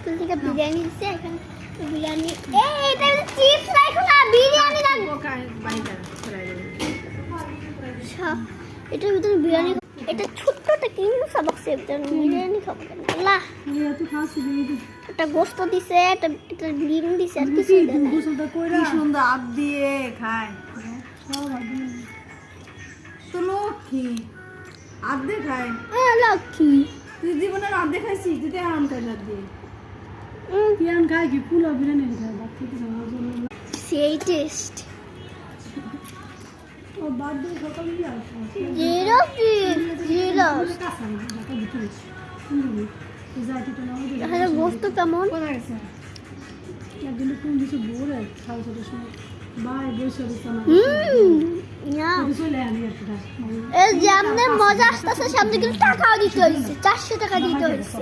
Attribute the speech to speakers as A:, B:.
A: school থেকে বিরিয়ানি দিচ্ছে এখানে বিরিয়ানি এটা চিপস রাখো না বিরিয়ানি রাখবো এটার ভিতরে বিরিয়ানি এটা ছোট্টটা কিনবো সবকসে বিরিয়ানি খাবো কেন আল্লাহ একটা গোস্ত দিছে একটা ডিম দিছে আর কিছু
B: সুন্দর আপ দিয়ে খায় তো লক্ষ্মী আধে খায়
A: লক্ষ্মী
B: তুই জীবনের আধে খাইছিস তুই আম খাই রাত দিয়ে তুই আম খাই কি পুলাও বিরিয়ানি খাই
A: সেই টেস্ট
B: ও বার্থডে সকালে কি আসছে
A: জিরো জিরো গোস্ত কেমন
B: একদিন কোন কিছু বলে খাওয়া ছোট সময় বাই বসে
A: এই যে আমাদের মজা আসতেছে সামনে কিন্তু টাকাও দিতে হয়েছে 400 টাকা দিতে হয়েছে